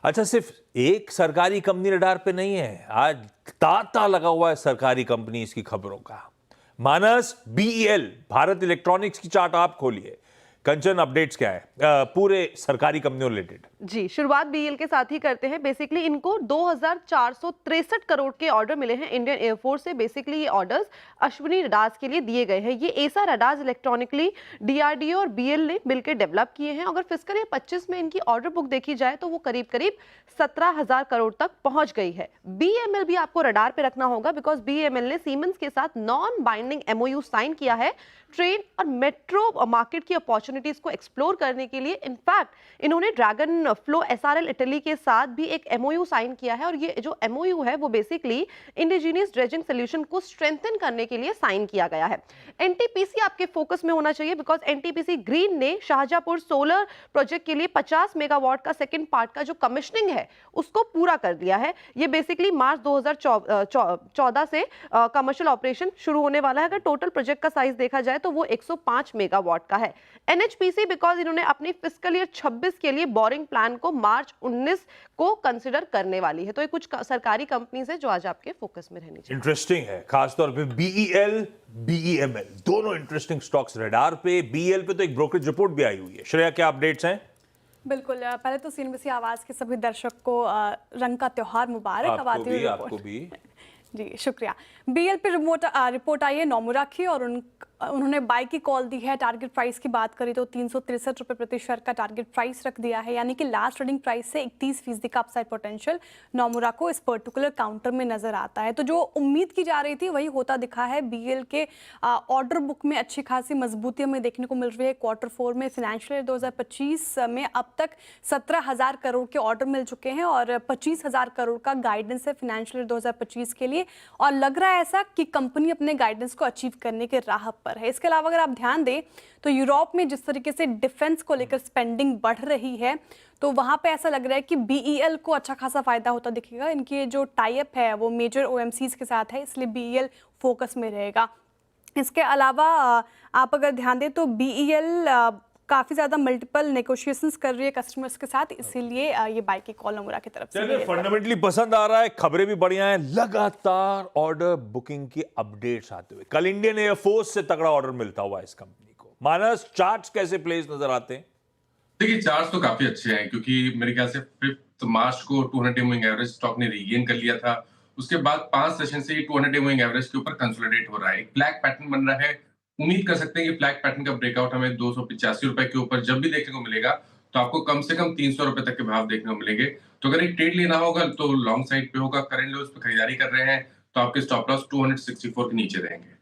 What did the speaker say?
अच्छा, सिर्फ एक सरकारी कंपनी रडार पे नहीं है, आज तांता लगा हुआ है सरकारी कंपनीज की खबरों का। मानस, बीईएल, भारत इलेक्ट्रॉनिक्स की चार्ट आप खोलिए। कंचन, अपडेट्स क्या है पूरे सरकारी कंपनियों रिलेटेड? जी, शुरुआत बीईएल के साथ ही करते हैं। बेसिकली इनको 2463 करोड़ के ऑर्डर मिले हैं इंडियन एयरफोर्स से। बेसिकली ये ऑर्डर्स अश्विनी रडार्स के लिए दिए गए हैं। ये एसा रडार्स इलेक्ट्रॉनिकली डीआरडीओ और बीएल ने मिलकर डेवलप किए हैं। अगर फिस्कल ईयर 25 में इनकी ऑर्डर बुक देखी जाए तो वो करीब करीब 17,000 करोड़ तक पहुंच गई है। बीएमएल भी आपको रडार पे रखना होगा, बिकॉज बीएमएल ने सीमेंस के साथ नॉन बाइंडिंग एमओयू साइन किया है ट्रेन और मेट्रो मार्केट की अपॉर्चुनिटीज को एक्सप्लोर करने के लिए। इनफैक्ट इन्होंने ड्रैगन फ्लो एसआरएल इटली के साथ भी एक एमओयू साइन किया है, और ये जो एमओयू है वो बेसिकली इंडिजिनियस ड्रेजिंग सोल्यूशन को स्ट्रेंथन करने के लिए साइन किया गया है। एनटीपीसी आपके फोकस में होना चाहिए, बिकॉज एनटीपीसी ग्रीन ने शाहजहांपुर सोलर प्रोजेक्ट के लिए 50 मेगावाट का सेकंड पार्ट का जो कमिश्निंग है उसको पूरा कर दिया है। ये बेसिकली मार्च 2014 से कमर्शियल ऑपरेशन शुरू होने वाला है। अगर टोटल प्रोजेक्ट का साइज देखा जाए तो वो 105 मेगावाट का है। एनएचपीसी बिकॉज इन्होंने अपनी फिस्कल ईयर 26 के लिए बोरिंग प्लान को मार्च 19 को कंसिडर करने वाली है। तो ये कुछ सरकारी कंपनीज है जो आज आपके फोकस में रहनी चाहिए। इंटरेस्टिंग है, खासतौर पे बीईएल, बीईएमएल दोनों इंटरेस्टिंग स्टॉक्स रडार पे। बीईएल पे तो एक ब्रोकरेज रिपोर्ट भी आई हुई है। श्रेया, क्या अपडेट्स हैं? बिल्कुल, पहले तो सीएनबीसी आवाज के सभी दर्शक को रंग का त्योहार मुबारक। आपको भी जी शुक्रिया। बीएल पे रिपोर्ट आई है नोमुरा की, और उन्होंने बाय की कॉल दी है। टारगेट प्राइस की बात करें तो 363 रुपये प्रति शेयर का टारगेट प्राइस रख दिया है, यानी कि लास्ट ट्रेडिंग प्राइस से 31% का अपसाइड पोटेंशियल नोमुरा को इस पर्टिकुलर काउंटर में नजर आता है। तो जो उम्मीद की जा रही थी वही होता दिखा है। बीएल के ऑर्डर बुक में अच्छी खासी मजबूती हमें देखने को मिल रही है। Q4 में फाइनेंशियल ईयर 2025 में अब तक 17,000 करोड़ के ऑर्डर मिल चुके हैं, और 25,000 करोड़ का गाइडेंस है फाइनेंशियल ईयर 2025 के लिए, और लग रहा है ऐसा कि कंपनी अपने गाइडेंस को अचीव करने के राह पर है। इसके अलावा अगर आप ध्यान दें तो यूरोप में जिस तरीके से डिफेंस को लेकर स्पेंडिंग बढ़ रही है, तो वहां पे ऐसा लग रहा है कि बीईएल को अच्छा खासा फायदा होता दिखेगा। इनकी जो टाई अप है वो मेजर ओएमसीज के साथ है, इसलिए बीईएल फोकस में रहेगा। इसके अलावा आप अगर ध्यान दें तो बीईएल काफी ज्यादा मल्टीपल नेगोशिएशंस कर रही है कस्टमर्स के साथ, इसीलिए ये बाय की कॉल नोमुरा की तरफ से। चलिए, फंडामेंटली पसंद आ रहा है, खबरें भी बढ़िया हैं, लगातार ऑर्डर बुकिंग की अपडेट्स आते हुए। कल इंडियन एयरफोर्स से तगड़ा ऑर्डर मिलता हुआ इस कंपनी को। मानस, चार्ट्स कैसे प्लेस नजर आते हैं? देखिए, चार्ट्स तो काफी अच्छे हैं, क्योंकि मेरे ख्याल से 5 मार्च को 200 मूविंग एवरेज स्टॉक ने रीगेन कर लिया था। उसके बाद 5 सेशन से 200 मूविंग एवरेज के ऊपर कंसोलिडेट हो रहा है। एक फ्लैग पैटर्न बन रहा है। उम्मीद कर सकते हैं कि फ्लैग पैटर्न का ब्रेकआउट हमें 285 रुपए के ऊपर जब भी देखने को मिलेगा, तो आपको कम से कम 300 रुपए तक के भाव देखने को मिलेंगे। तो अगर एक ट्रेड लेना होगा तो लॉन्ग साइड पे होगा। करंट लेवल्स पे खरीदारी कर रहे हैं तो आपके स्टॉप लॉस 264 के नीचे रहेंगे।